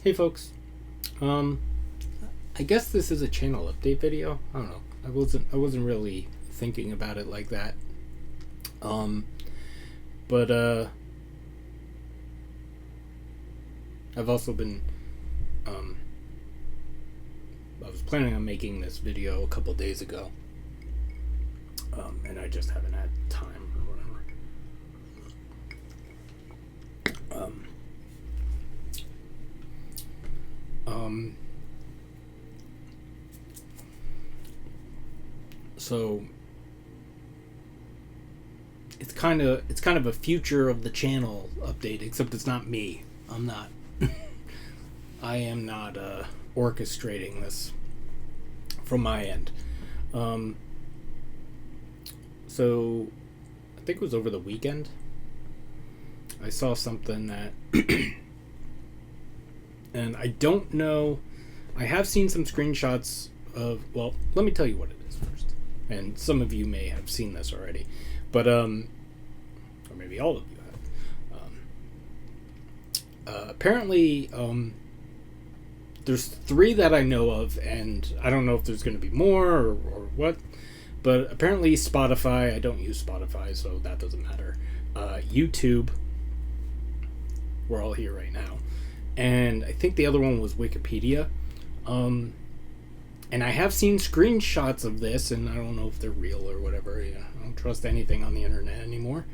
Hey folks, I guess this is a channel update video. I don't know. I wasn't really thinking about it like that. But I've also been I was planning on making this video a couple days ago, and I just haven't had time or whatever. So it's kind of a future of the channel update, except it's not me. I am not orchestrating this from my end. So I think it was over the weekend. I saw something that and I don't know. I have seen some screenshots of, well, let me tell you what it is first. And some of you may have seen this already. But, or maybe all of you have. Apparently, there's 3 that I know of, and I don't know if there's going to be more or what. But apparently Spotify, I don't use Spotify, so that doesn't matter. YouTube, we're all here right now. And I think the other one was Wikipedia. And I have seen screenshots of this, and I don't know if they're real or whatever. Yeah, I don't trust anything on the internet anymore.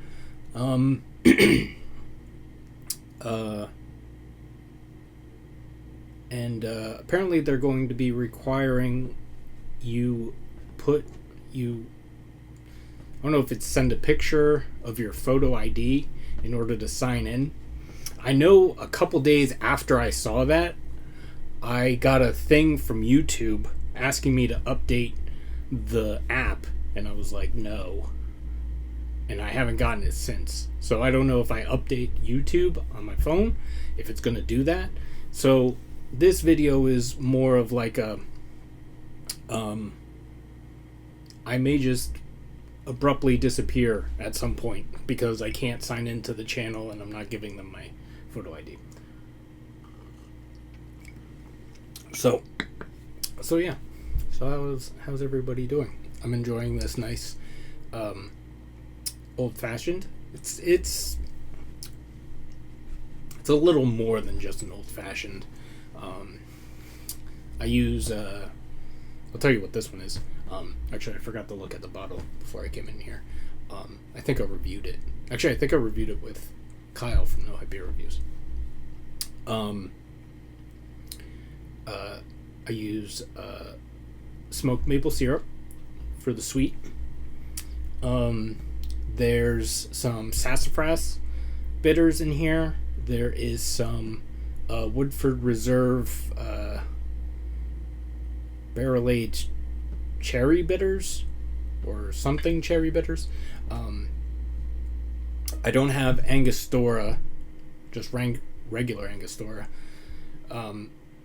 And apparently they're going to be requiring you I don't know if it's send a picture of your photo ID in order to sign in. I know a couple days after I saw that, I got a thing from YouTube asking me to update the app, and I was like, no. And I haven't gotten it since. So I don't know if I update YouTube on my phone, if it's going to do that. So this video is more of like a, I may just abruptly disappear at some point because I can't sign into the channel and I'm not giving them my photo ID. So yeah. So how's everybody doing? I'm enjoying this nice old fashioned. It's a little more than just an old fashioned. I use I'll tell you what this one is. Actually, I forgot to look at the bottle before I came in here. I think I reviewed it. Actually, I think I reviewed it with Kyle from No Hype Beer Reviews. I use smoked maple syrup for the sweet. There's some sassafras bitters in here. There is some Woodford Reserve barrel-aged cherry bitters or something cherry bitters. I don't have Angostura, just regular Angostura.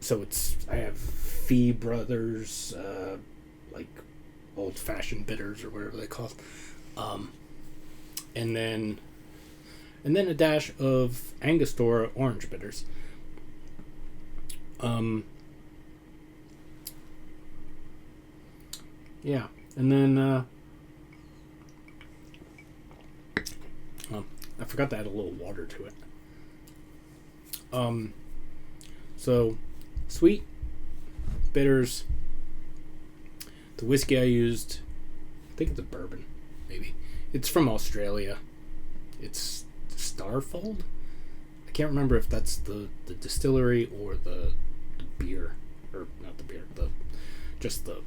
So I have Fee Brothers, like old-fashioned bitters or whatever they call them. And then a dash of Angostura orange bitters. Yeah, and then I forgot to add a little water to it. So sweet, bitters. The whiskey I used, I think it's a bourbon, maybe. It's from Australia. It's Starfold. I can't remember if that's the distillery or the beer, or not the beer. Just the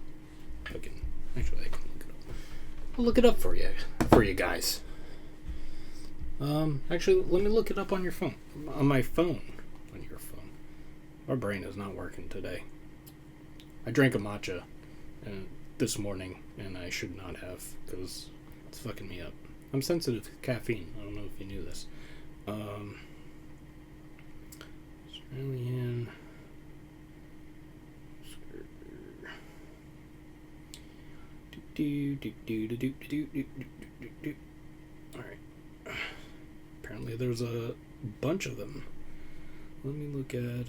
fucking. Actually, I can look it up. I'll look it up for you guys. Actually, let me look it up on your phone. On my phone. On your phone. Our brain is not working today. I drank a matcha this morning, and I should not have, because it's fucking me up. I'm sensitive to caffeine. I don't know if you knew this. Australian. Alright. Apparently there's a bunch of them. Let me look at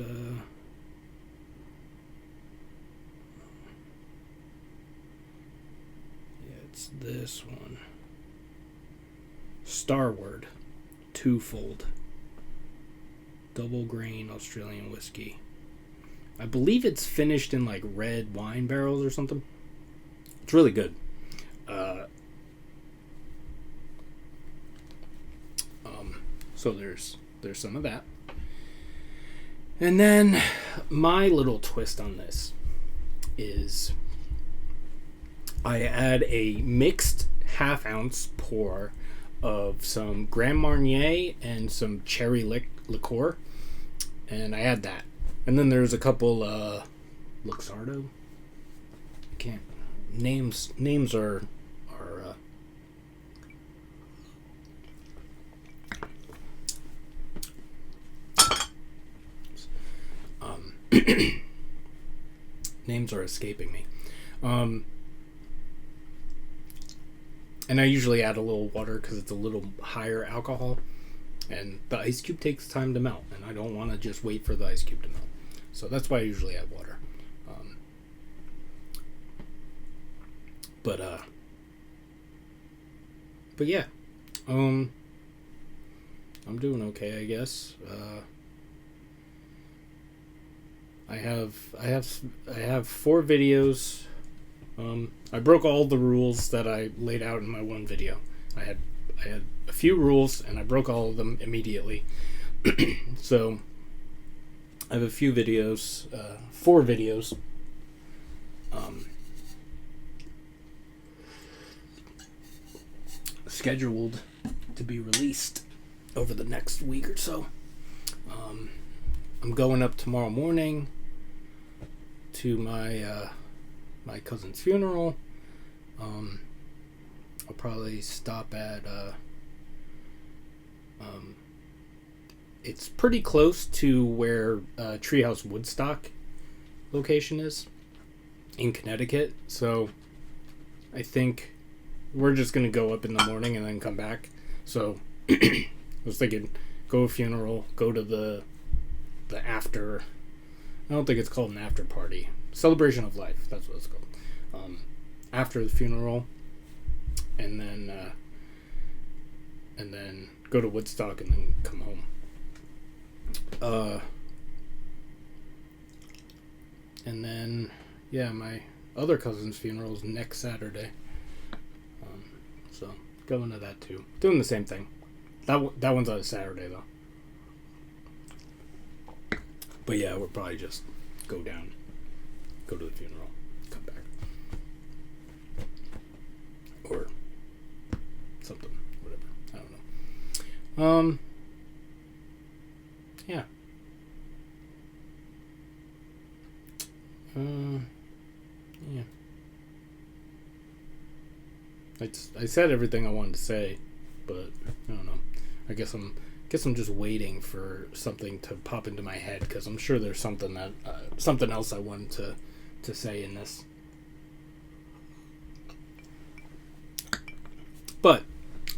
What's this one? Starward. Twofold. Double grain Australian whiskey. I believe it's finished in like red wine barrels or something. It's really good. So there's some of that. And then my little twist on this is I add a mixed half-ounce pour of some Grand Marnier and some cherry liqueur, and I add that. And then there's a couple Luxardo. Can't names are names are escaping me. And I usually add a little water because it's a little higher alcohol, and the ice cube takes time to melt, and I don't want to just wait for the ice cube to melt. So that's why I usually add water. But yeah, I'm doing okay, I guess. I have 4 videos. I broke all the rules that I laid out in my one video. I had a few rules, and I broke all of them immediately. So I have a few videos, 4 videos. Scheduled to be released over the next week or so. I'm going up tomorrow morning to my cousin's funeral. I'll probably stop at it's pretty close to where Treehouse Woodstock location is in Connecticut, so I think we're just gonna go up in the morning and then come back. So I was thinking, go to a funeral, go to the after. I don't think it's called an after party. Celebration of life. That's what it's called. After the funeral, and then go to Woodstock and then come home. And then my other cousin's funeral is next Saturday. So going to that too. Doing the same thing. That one's on a Saturday though. But yeah, we'll probably just go to the funeral, come back, or something, whatever. I don't know. Yeah. Yeah. I said everything I wanted to say, but I don't know. I guess I'm just waiting for something to pop into my head, because I'm sure there's something else I wanted to say in this. But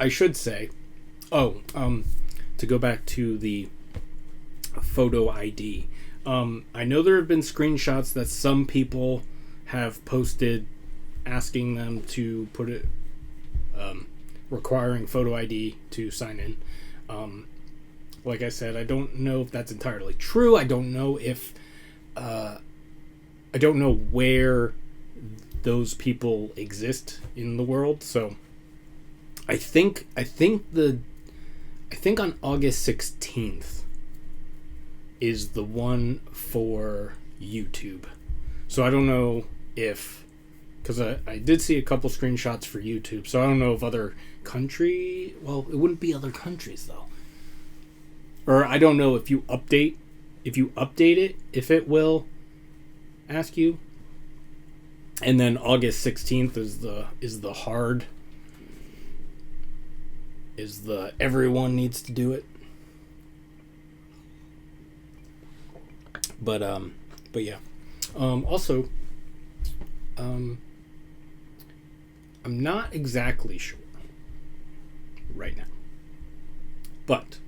I should say, to go back to the photo ID. I know there have been screenshots that some people have posted asking them to put it, requiring photo ID to sign in. Like I said, I don't know if that's entirely true. I don't know if, I don't know where those people exist in the world. So I think on August 16th is the one for YouTube. So I don't know if, because I did see a couple screenshots for YouTube, so I don't know if other country, well, it wouldn't be other countries though. Or I don't know if you update it, if it will ask you. And then August 16th is the hard, is the everyone needs to do it. But yeah. Also, I'm not exactly sure right now, but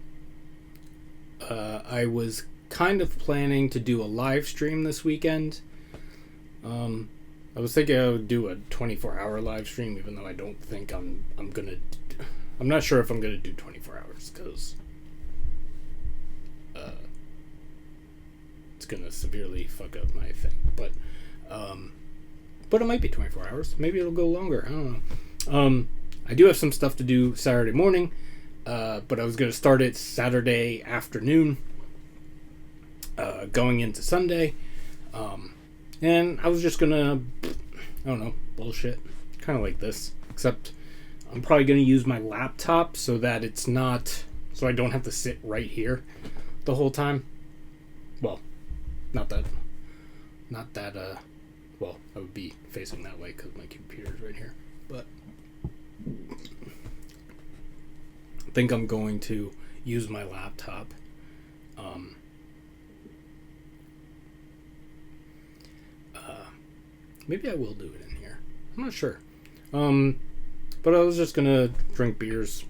I was kind of planning to do a live stream this weekend. I was thinking I would do a 24-hour live stream, even though I don't think I'm gonna. I'm not sure if I'm gonna do 24 hours because it's gonna severely fuck up my thing. But it might be 24 hours. Maybe it'll go longer. I don't know. I do have some stuff to do Saturday morning, but I was gonna start it Saturday afternoon, going into Sunday. And I was just gonna, I don't know, bullshit. Kind of like this. Except I'm probably gonna use my laptop so that it's not, so I don't have to sit right here the whole time. Well, not that, well, I would be facing that way because my computer's right here. But I think I'm going to use my laptop. Maybe I will do it in here. I'm not sure. But I was just gonna drink beers.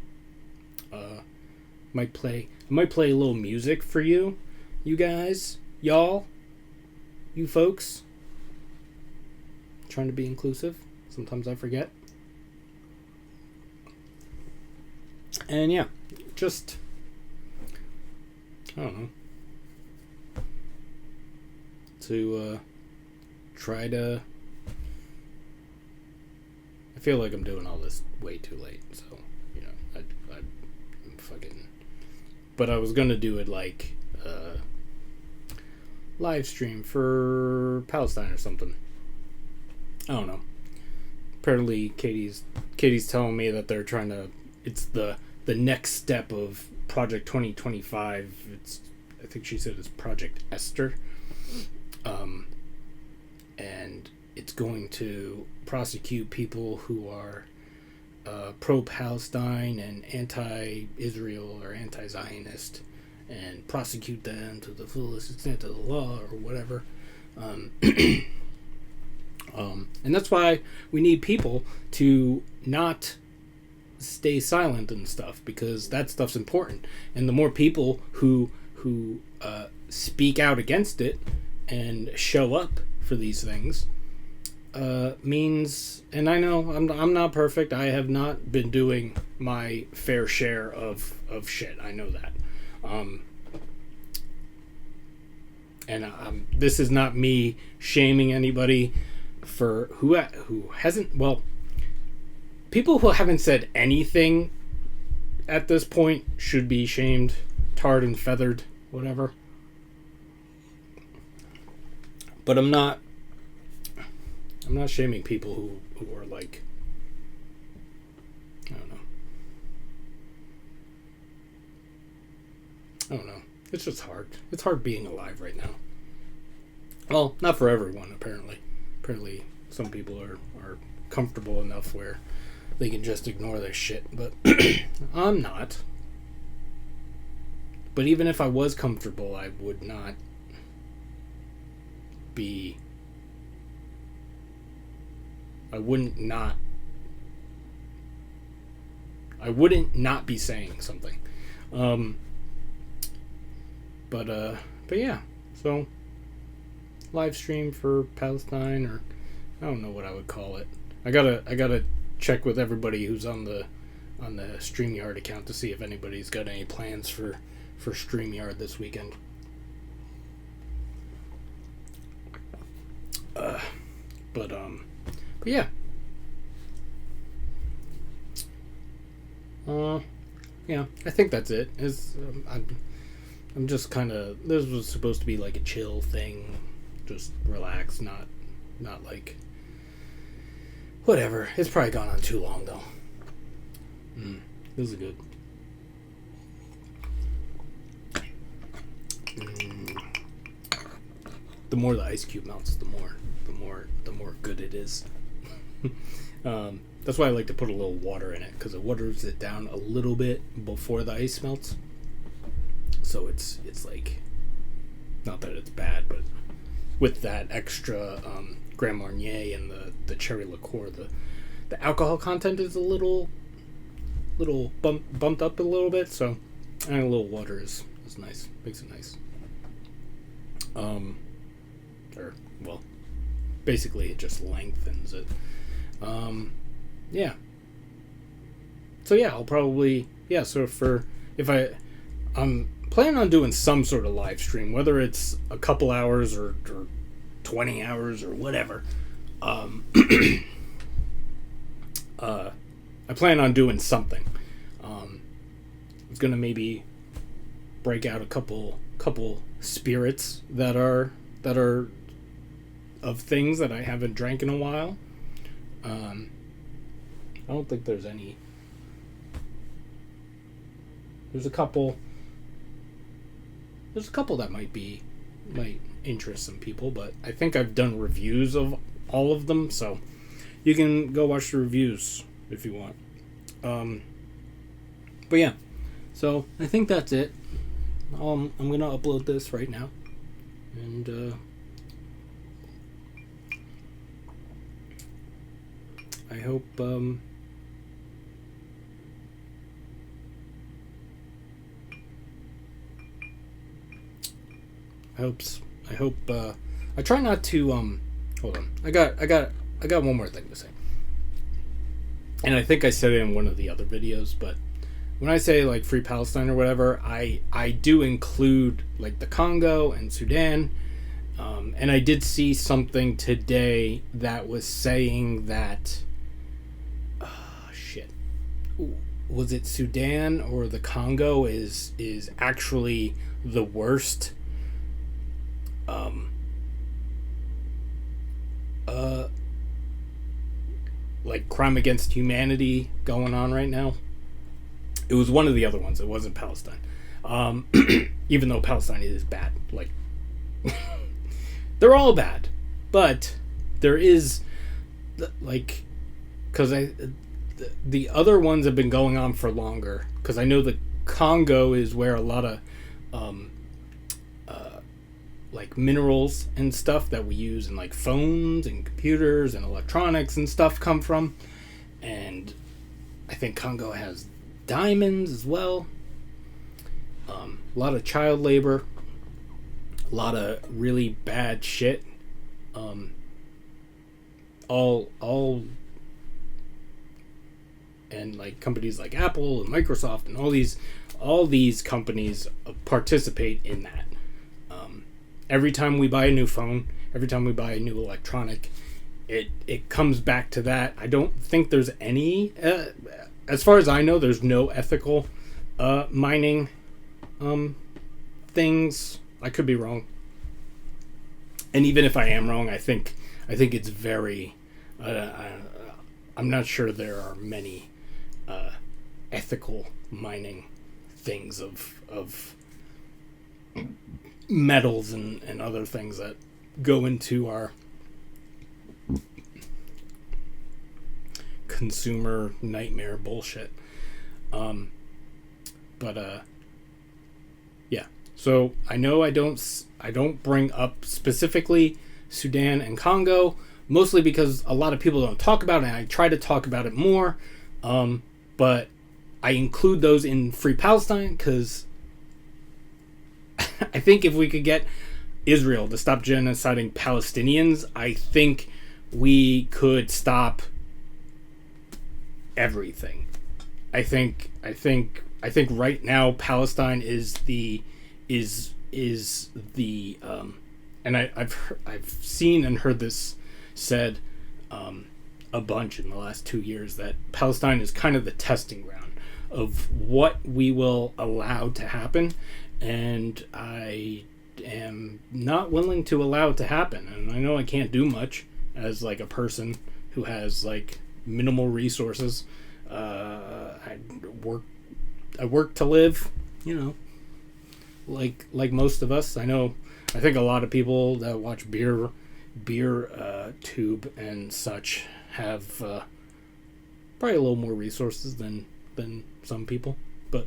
I might play a little music for you guys, y'all, you folks. Trying to be inclusive. Sometimes I forget. And yeah, just, I don't know, to try to, I feel like I'm doing all this way too late, so, you know, I'm fucking, but I was gonna do it like live stream for Palestine or something. I don't know. Apparently Katie's telling me that they're trying to, it's the next step of Project 2025. It's, I think she said it's Project Esther. And it's going to prosecute people who are pro-Palestine and anti-Israel or anti-Zionist, and prosecute them to the fullest extent of the law or whatever. And that's why we need people to not stay silent and stuff, because that stuff's important. And the more people who speak out against it and show up for these things means, and I know I'm not perfect. I have not been doing my fair share of shit. I know that. And this is not me shaming anybody for who hasn't, well, people who haven't said anything at this point should be shamed, tarred and feathered, whatever. But I'm not shaming people who are like, I don't know. It's just hard. It's hard being alive right now. Well, not for everyone, apparently. Apparently some people are comfortable enough where they can just ignore their shit, but I'm not. But even if I was comfortable, I would not be, I wouldn't not be saying something. But yeah, so live stream for Palestine, or I don't know what I would call it. I gotta check with everybody who's on the StreamYard account to see if anybody's got any plans for StreamYard this weekend. But yeah. Yeah, I think that's it. I'm just kind of, this was supposed to be like a chill thing, just relax, not like, whatever. It's probably gone on too long though. This is good. The more the ice cube melts, the more good it is. That's why I like to put a little water in it, because it waters it down a little bit before the ice melts. So it's like, not that it's bad, but with that extra Grand Marnier and the cherry liqueur, the alcohol content is a little bumped up a little bit. So adding a little water is nice, makes it nice. Or well, basically it just lengthens it. Yeah. So yeah, I'll probably, so I'm planning on doing some sort of live stream, whether it's a couple hours or 20 hours or whatever. I plan on doing something. I was gonna maybe break out a couple spirits that are of things that I haven't drank in a while. I don't think there's any. There's a couple that might interest some people, but I think I've done reviews of all of them, so you can go watch the reviews if you want. But yeah, so I think that's it. I'm gonna upload this right now, and I hope I try not to hold on. I got one more thing to say. And I think I said it in one of the other videos, but when I say like Free Palestine or whatever, I do include like the Congo and Sudan. And I did see something today that was saying that was it Sudan or the Congo is actually the worst like crime against humanity going on right now. It was one of the other ones. It wasn't Palestine. Even though Palestine is bad. Like, they're all bad. But there is, like, because the other ones have been going on for longer. Because I know the Congo is where a lot of, like, minerals and stuff that we use in, like, phones and computers and electronics and stuff come from. And I think Congo has diamonds as well. A lot of child labor. A lot of really bad shit. All and like companies like Apple and Microsoft and all these companies participate in that. Every time we buy a new phone, every time we buy a new electronic, it comes back to that. I don't think there's any, as far as I know, there's no ethical mining things. I could be wrong, and even if I am wrong, I think it's very. I'm not sure there are many ethical mining things of metals and other things that go into our consumer nightmare bullshit. Yeah. So I know I don't bring up specifically Sudan and Congo, mostly because a lot of people don't talk about it, and I try to talk about it more. But I include those in Free Palestine because I think if we could get Israel to stop genociding Palestinians, I think we could stop everything. I think right now Palestine is the and I've seen and heard this said a bunch in the last 2 years, that Palestine is kind of the testing ground of what we will allow to happen, and I am not willing to allow it to happen. And I know I can't do much as like a person who has like minimal resources. I work to live, you know, like most of us. I think a lot of people that watch beer tube and such have probably a little more resources than some people, but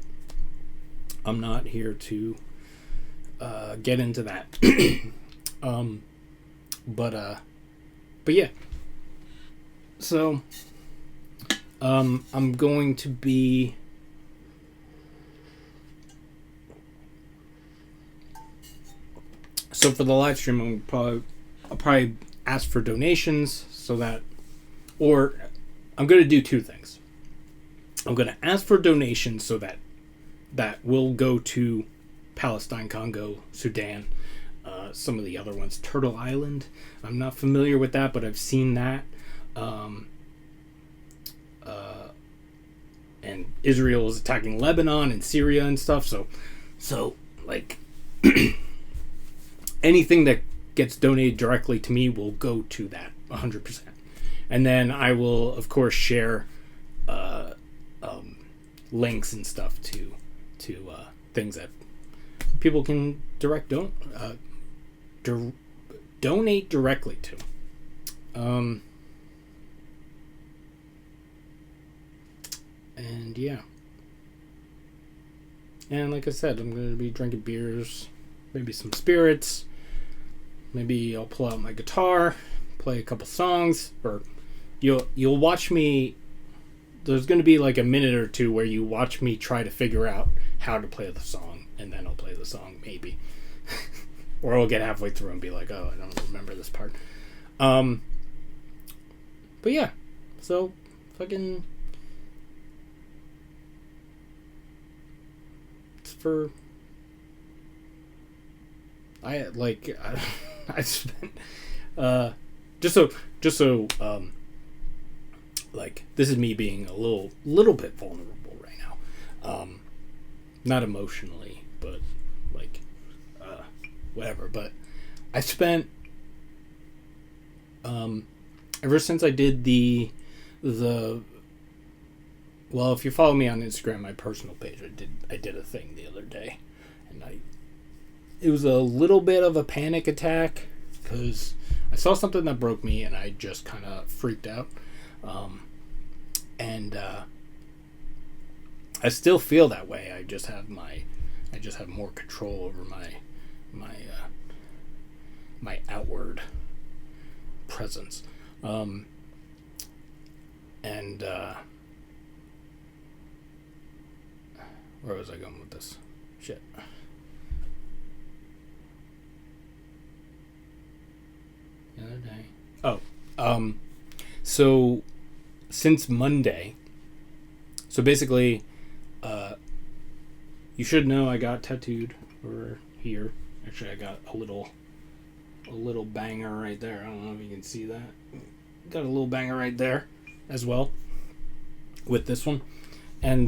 I'm not here to get into that. But yeah, so I'm going to be for the live stream, I'll probably ask for donations so that, or I'm going to do two things. I'm going to ask for donations so that will go to Palestine, Congo, Sudan, some of the other ones, Turtle Island. I'm not familiar with that, but I've seen that. And Israel is attacking Lebanon and Syria and stuff. So like anything that gets donated directly to me will go to that 100%. And then I will, of course, share links and stuff to things that people can donate directly to. And yeah. And like I said, I'm going to be drinking beers, maybe some spirits. Maybe I'll pull out my guitar, play a couple songs, or you'll watch me. There's going to be like a minute or two where you watch me try to figure out how to play the song, and then I'll play the song, maybe. Or I'll get halfway through and be like, oh, I don't remember this part. But yeah, so fucking... It's for... I spent... Just so like, this is me being a little bit vulnerable right now. Not emotionally, but like whatever. But I spent ever since I did the well, if you follow me on Instagram, my personal page, I did a thing the other day, and it was a little bit of a panic attack because I saw something that broke me and I just kind of freaked out. And I still feel that way. I just have more control over my outward presence. And where was I going with this? Shit. The other day. Oh, so since Monday, so basically, you should know I got tattooed over here. Actually, I got a little banger right there. I don't know if you can see that. Got a little banger right there as well with this one. And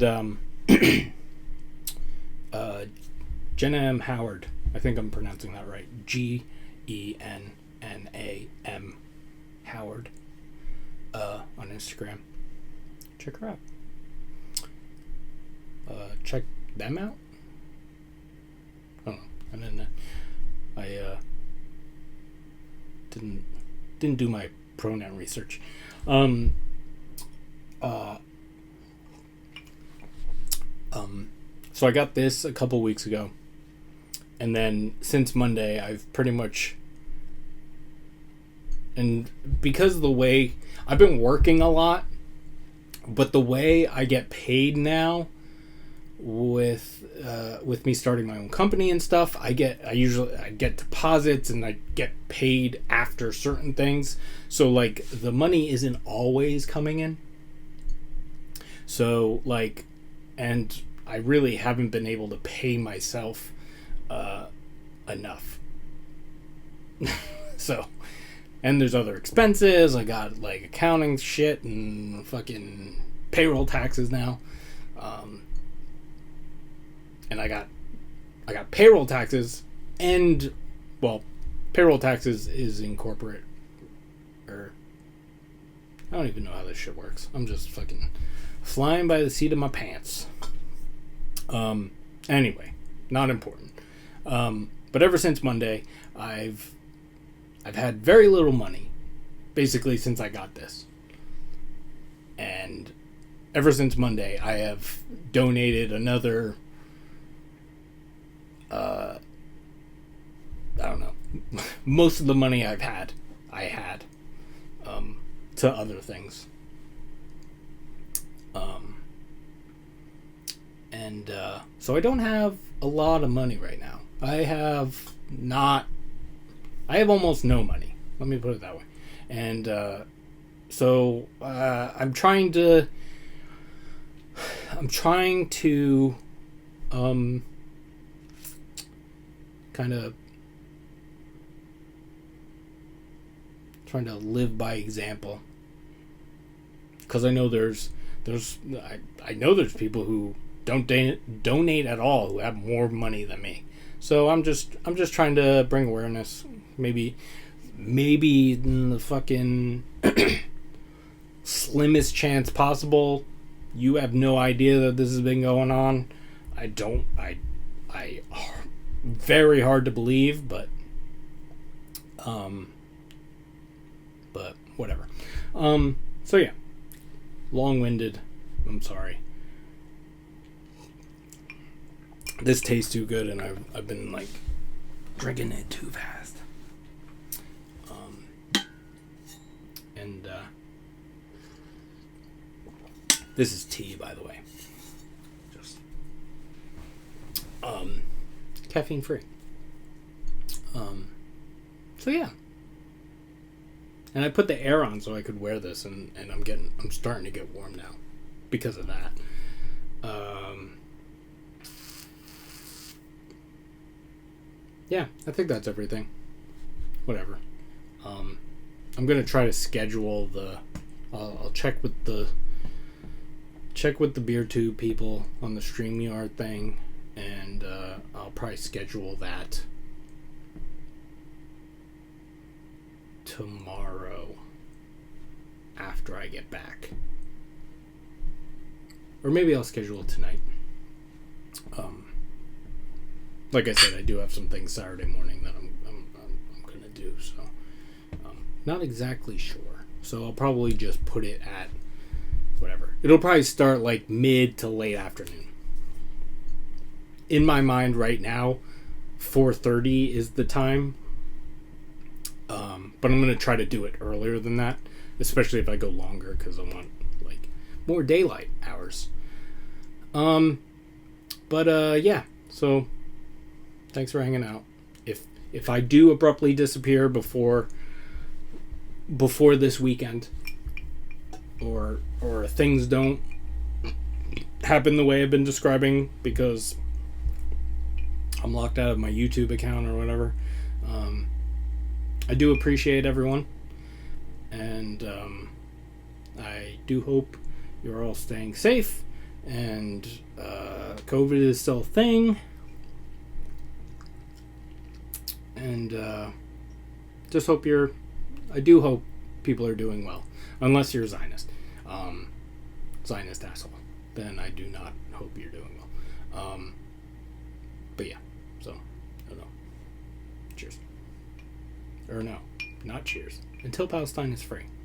Jenna M. Howard, I think I'm pronouncing that right. GENNAM Howard on Instagram. Check her out. Check them out. I don't know. And then I didn't do my pronoun research. So I got this a couple weeks ago, and then since Monday I've pretty much, and because of the way I've been working a lot, but the way I get paid now with me starting my own company and stuff, I usually get deposits and I get paid after certain things. So like the money isn't always coming in. So like, and I really haven't been able to pay myself enough. So, and there's other expenses. I got like accounting shit and fucking payroll taxes now. And I got payroll taxes, and well, payroll taxes is in corporate, or I don't even know how this shit works. I'm just fucking flying by the seat of my pants. Anyway, not important. But ever since Monday, I've had very little money, basically since I got this. And ever since Monday, I have donated another, I don't know, most of the money I had, to other things. And so I don't have a lot of money right now. I have almost no money. Let me put it that way. And so I'm trying to kind of trying to live by example, because I know there's I know there's people who don't donate at all, who have more money than me. So I'm just trying to bring awareness. Maybe in the fucking slimmest chance possible, you have no idea that this has been going on. I very hard to believe, but whatever. So yeah, long-winded. I'm sorry. This tastes too good, and I've been like drinking it too fast. And this is tea, by the way. Just caffeine free. So yeah. And I put the air on so I could wear this, and I'm starting to get warm now because of that. Yeah, I think that's everything. Whatever. I'm gonna try to schedule I'll check with the BeerTube people on the StreamYard thing, and I'll probably schedule that tomorrow after I get back, or maybe I'll schedule it tonight. Like I said, I do have some things Saturday morning that I'm gonna do, so not exactly sure. So I'll probably just put it at whatever. It'll probably start like mid to late afternoon. In my mind right now, 4:30 is the time. But I'm gonna try to do it earlier than that, especially if I go longer, because I want like more daylight hours. Yeah. So thanks for hanging out. If I do abruptly disappear before this weekend, or things don't happen the way I've been describing because I'm locked out of my YouTube account or whatever, I do appreciate everyone, and I do hope you're all staying safe, and COVID is still a thing, and just hope I do hope people are doing well, unless you're a Zionist. Zionist asshole. Then I do not hope you're doing well. But yeah, so, I don't know. Cheers. Or no, not cheers. Until Palestine is free.